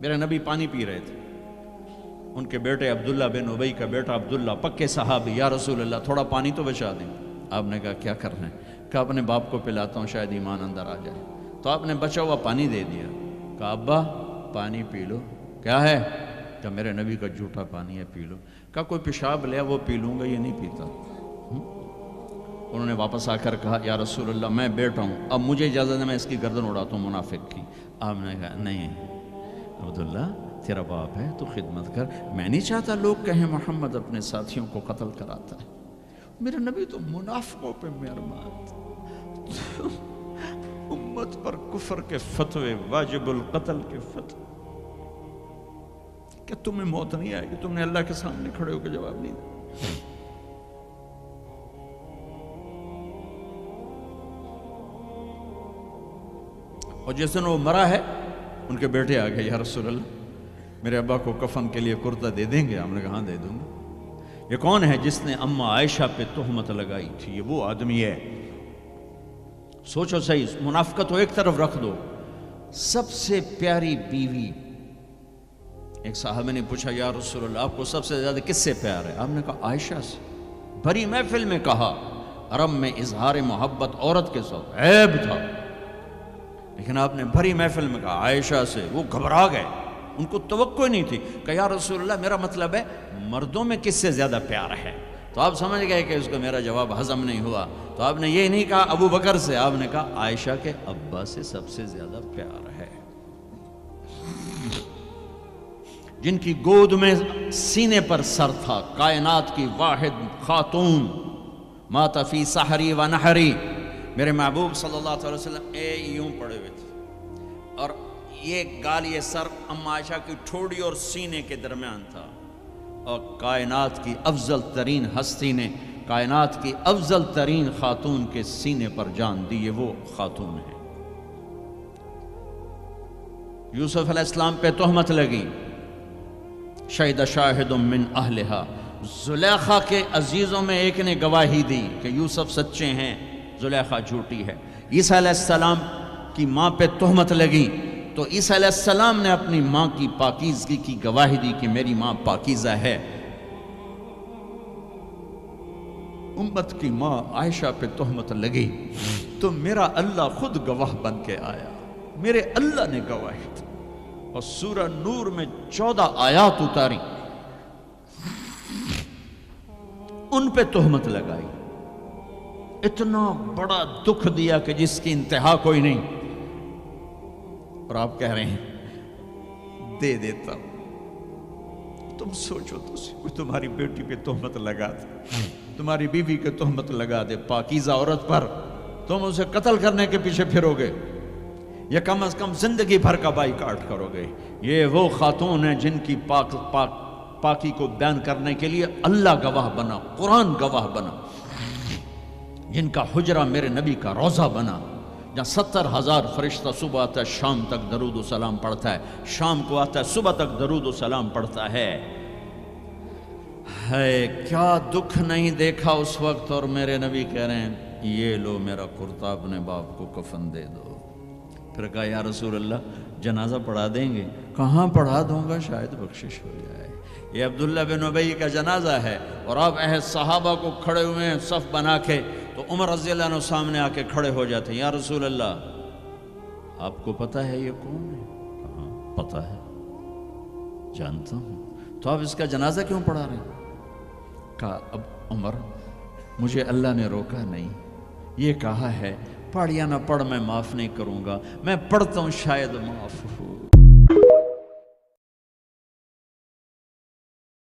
میرے نبی پانی پی رہے تھے، ان کے بیٹے عبداللہ بن ابی کا بیٹا عبداللہ پکے صحابی، یا رسول اللہ تھوڑا پانی تو بچا دیں۔ آپ نے کہا کیا کرنا ہے؟ کہا اپنے باپ کو پلاتا ہوں شاید ایمان اندر آ جائے۔ تو آپ نے بچا ہوا پانی دے دیا، کہا ابا پانی پی لو۔ کیا ہے؟ کہ میرے نبی کا جھوٹا پانی ہے، پی لو۔ کہا کوئی پیشاب لیا وہ پی لوں گا، یہ نہیں پیتا۔ انہوں نے واپس آ کر کہا یا رسول اللہ میں بیٹا ہوں، اب مجھے اجازت ہے میں اس کی گردن اڑاتا ہوں منافق کی۔ آپ نے کہا نہیں عبداللہ تیرا باپ ہے تو خدمت کر، میں نہیں چاہتا لوگ کہیں محمد اپنے ساتھیوں کو قتل کراتا ہے۔ میرے نبی تو منافقوں پہ مہربان، امت پر کفر کے فتوے، واجب القتل کے فتوے، کہ تمہیں موت نہیں آئے گی، تم نے اللہ کے سامنے کھڑے ہو کے جواب نہیں دیا۔ اور جس دن وہ مرا ہے ان کے بیٹے آ گئے، یا رسول اللہ میرے ابا کو کفن کے لیے کرتا دے دیں گے؟ ہم نے کہا ہاں دے دوں گا۔ یہ کون ہے جس نے اماں عائشہ پہ تہمت لگائی تھی؟ یہ وہ آدمی ہے۔ سوچو صحیح، منافقت کو ایک طرف رکھ دو، سب سے پیاری بیوی۔ ایک صحابہ نے پوچھا یا رسول اللہ آپ کو سب سے زیادہ کس سے پیار ہے؟ آپ نے کہا عائشہ سے۔ بھری محفل میں کہا، عرب میں اظہار محبت عورت کے ساتھ عیب تھا، لیکن آپ نے بھری محفل میں کہا عائشہ سے۔ وہ گھبرا گئے، ان کو توقع نہیں تھی کہ یا رسول اللہ میرا مطلب ہے مردوں میں کس سے زیادہ پیار ہے؟ تو آپ سمجھ گئے کہ اس کو میرا جواب ہضم نہیں ہوا، تو آپ نے یہ نہیں کہا ابو بکر سے، آپ نے کہا عائشہ کے ابا سے سب سے زیادہ پیار ہے، جن کی گود میں سینے پر سر تھا، کائنات کی واحد خاتون، مات فی سحری و نحری۔ میرے محبوب صلی اللہ علیہ وسلم یوں پڑے ہوئے تھے، اور یہ گال، یہ سر اماں عائشہ کی ٹھوڑی اور سینے کے درمیان تھا، اور کائنات کی افضل ترین ہستی نے کائنات کی افضل ترین خاتون کے سینے پر جان دی، یہ وہ خاتون ہے۔ یوسف علیہ السلام پہ تہمت لگی، شہد شاہد من اہلہا، زلیخا کے عزیزوں میں ایک نے گواہی دی کہ یوسف سچے ہیں، زلیخا جھوٹی ہے۔ عیسیٰ علیہ السلام کی ماں پہ تہمت لگی تو عیسیٰ علیہ السلام نے اپنی ماں کی پاکیزگی کی گواہی دی کہ میری ماں پاکیزہ ہے۔ امت کی ماں عائشہ پہ تہمت لگی تو میرا اللہ خود گواہ بن کے آیا، میرے اللہ نے گواہی دی، اور سورہ نور میں 14 آیات اتاری، ان پہ تہمت لگائی، اتنا بڑا دکھ دیا کہ جس کی انتہا کوئی نہیں، اور آپ کہہ رہے ہیں دے دیتا ہوں۔ تم سوچو تو کوئی تمہاری بیٹی پہ تہمت لگا دے، تمہاری بیوی کے تہمت لگا دے پاکیزہ عورت پر، تم اسے قتل کرنے کے پیچھے پھرو گے یا کم از کم زندگی بھر کا بائیکاٹ کرو گے؟ یہ وہ خاتون ہیں جن کی پاکی کو بیان کرنے کے لیے اللہ گواہ بنا، قرآن گواہ بنا، جن کا حجرہ میرے نبی کا روضہ بنا، جہاں 70,000 فرشتہ صبح آتا ہے شام تک درود و سلام پڑھتا ہے، شام کو آتا ہے صبح تک درود و سلام پڑھتا ہے۔ کیا دکھ نہیں دیکھا اس وقت، اور میرے نبی کہہ رہے ہیں یہ لو میرا کرتا اپنے باپ کو کفن دے دو۔ پھر کہا یا رسول اللہ جنازہ پڑھا دیں گے؟ کہاں پڑھا دوں گا، شاید بخشش ہو جائے۔ یہ عبداللہ بن ابی کا جنازہ ہے، اور آپ اہل صحابہ کو کھڑے ہوئے ہیں صف بنا کے، تو عمر رضی اللہ عنہ سامنے آ کے کھڑے ہو جاتے ہیں، یا رسول اللہ آپ کو پتہ ہے یہ کون ہے؟ کہاں پتہ ہے، جانتا ہوں، تو آپ اس کا جنازہ کیوں پڑھا رہے ہیں؟ کہا اب عمر مجھے اللہ نے روکا نہیں، یہ کہا ہے پڑھ یا نہ پڑھ میں معاف نہیں کروں گا، میں پڑھتا ہوں شاید معاف ہو۔